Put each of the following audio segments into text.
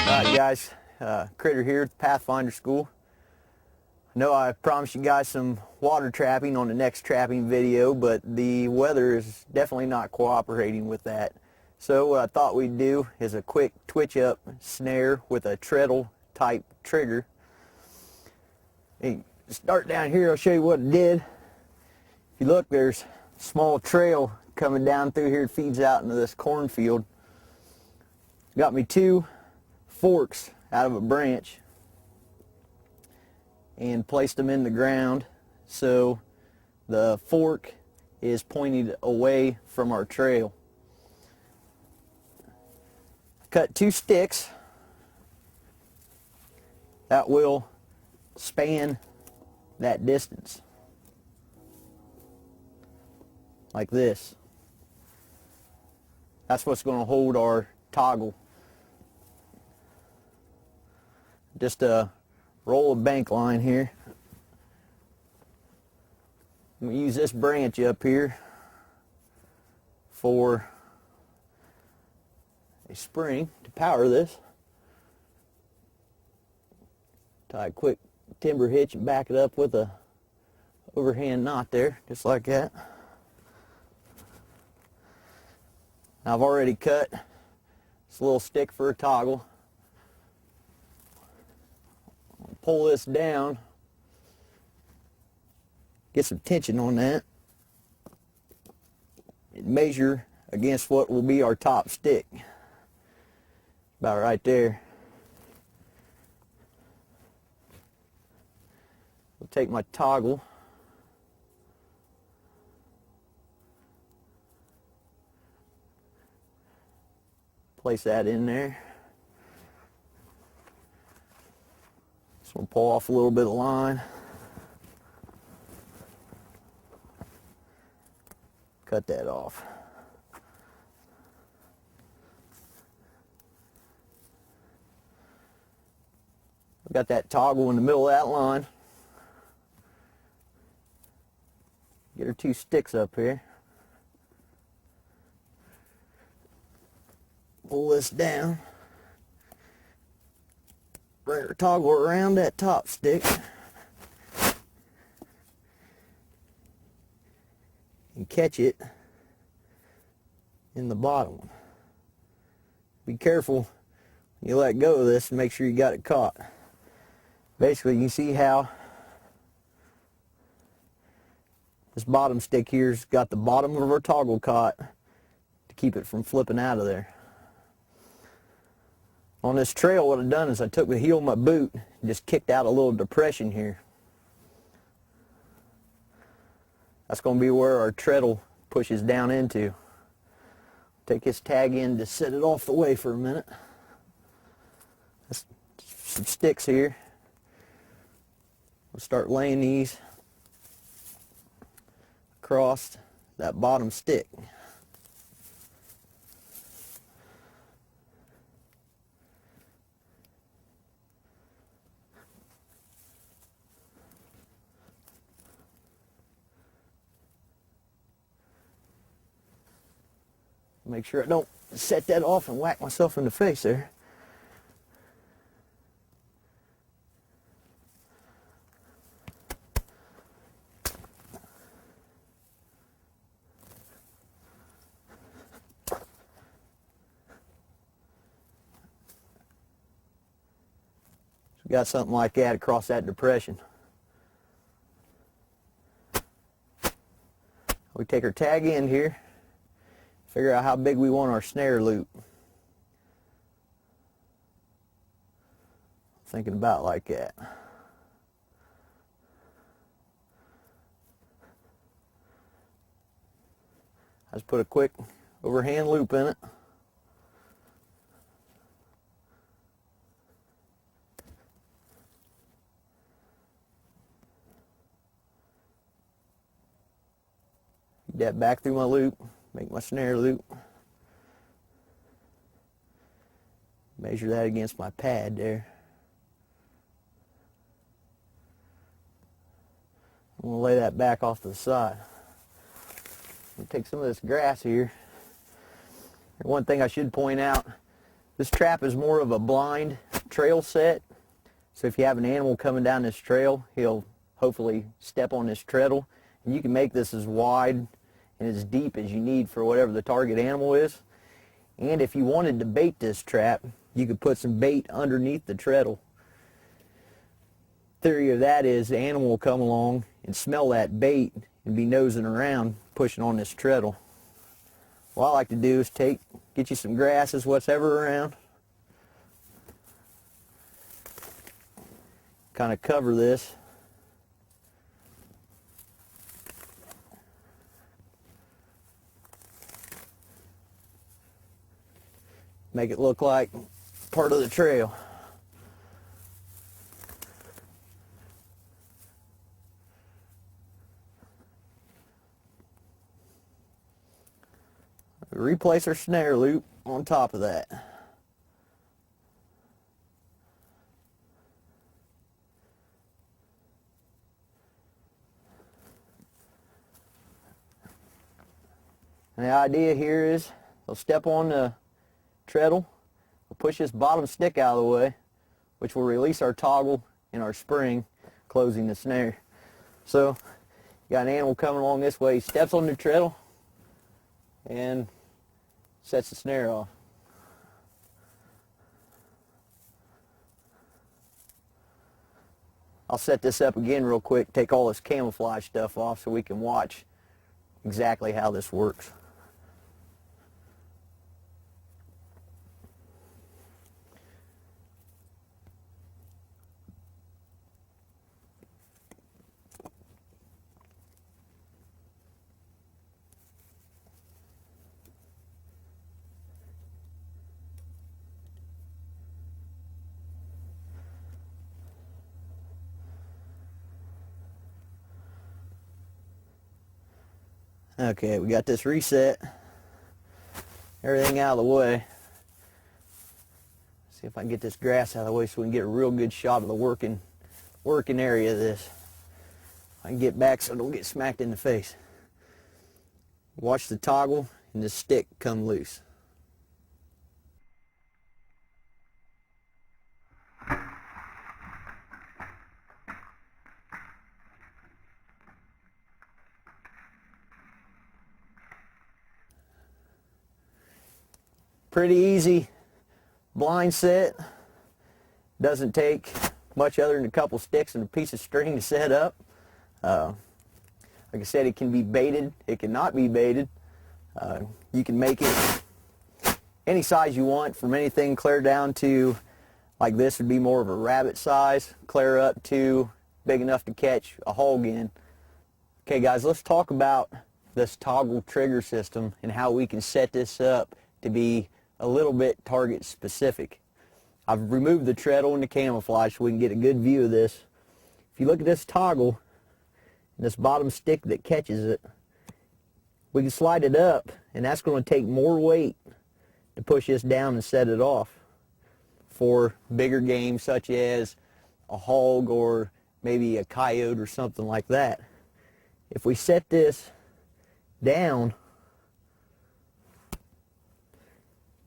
Alright guys, Critter here at the Pathfinder school. I know I promised you guys some water trapping on the next trapping video, but the weather is definitely not cooperating with that. So what I thought we'd do is a quick twitch up snare with a treadle type trigger. And start down here, I'll show you what it did. If you look, there's a small trail coming down through here. It feeds out into this cornfield. Got me two forks out of a branch and placed them in the ground so the fork is pointed away from our trail. Cut two sticks that will span that distance like this. That's what's going to hold our toggle. Just a roll of bank line here. I'm going to use this branch up here for a spring to power this. Tie a quick timber hitch and back it up with a overhand knot there, just like that. Now I've already cut this little stick for a toggle. Pull this down, get some tension on that, and measure against what will be our top stick. About right there. I'll take my toggle, place that in there. We'll pull off a little bit of line. Cut that off. I've got that toggle in the middle of that line. Get our two sticks up here. Pull this down. Bring our toggle around that top stick and catch it in the bottom one. Be careful when you let go of this and make sure you got it caught. Basically, you can see how this bottom stick here's got the bottom of our toggle caught to keep it from flipping out of there. On this trail, what I've done is I took the heel of my boot and just kicked out a little depression here. That's going to be where our treadle pushes down into. Take this tag in to set it off the way for a minute. That's some sticks here. We'll start laying these across that bottom stick. Make sure I don't set that off and whack myself in the face there. So we got something like that across that depression. We take our tag in here. Figure out how big we want our snare loop. Thinking about like that. I just put a quick overhand loop in it. Feed that back through my loop. Make my snare loop. Measure that against my pad there. We'll lay that back off to the side. We'll take some of this grass here. One thing I should point out, this trap is more of a blind trail set. So if you have an animal coming down this trail, he'll hopefully step on this treadle. And you can make this as wide and as deep as you need for whatever the target animal is. And if you wanted to bait this trap, you could put some bait underneath the treadle. Theory of that is the animal will come along and smell that bait and be nosing around pushing on this treadle. What I like to do is get you some grasses, whatever around, kind of cover this. Make it look like part of the trail. Replace our snare loop on top of that. And the idea here is they'll step on the treadle, we'll push this bottom stick out of the way, which will release our toggle and our spring, closing the snare. So you got an animal coming along this way, he steps on the treadle and sets the snare off. I'll set this up again real quick, take all this camouflage stuff off so we can watch exactly how this works. Okay, we got this reset, everything out of the way. See if I can get this grass out of the way so we can get a real good shot of the working area of this. I can get back so I don't get smacked in the face. Watch the toggle and the stick come loose. Pretty easy blind set. Doesn't take much other than a couple sticks and a piece of string to set up. Like I said, it can be baited. It cannot be baited. You can make it any size you want, from anything clear down to, like this would be more of a rabbit size, clear up to big enough to catch a hog in. Okay guys, let's talk about this toggle trigger system and how we can set this up to be a little bit target specific. I've removed the treadle and the camouflage so we can get a good view of this. If you look at this toggle, this bottom stick that catches it, we can slide it up, and that's going to take more weight to push this down and set it off for bigger game such as a hog or maybe a coyote or something like that. If we set this down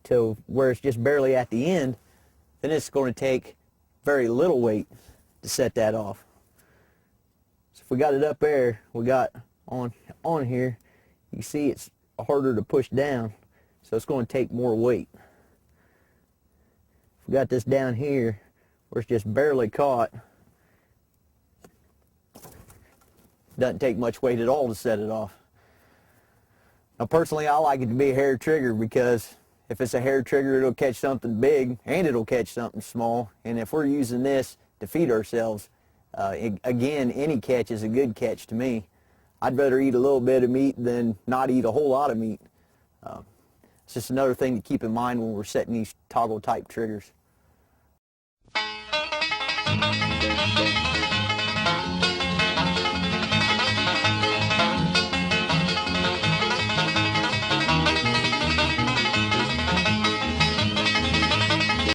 to where it's just barely at the end, then it's going to take very little weight to set that off. So if we got it up there, we got on here, you see it's harder to push down, so it's going to take more weight. If we got this down here where it's just barely caught, doesn't take much weight at all to set it off. Now personally, I like it to be a hair trigger, because if it's a hair trigger, it'll catch something big and it'll catch something small. And if we're using this to feed ourselves, again, any catch is a good catch to me. I'd rather eat a little bit of meat than not eat a whole lot of meat. It's just another thing to keep in mind when we're setting these toggle type triggers.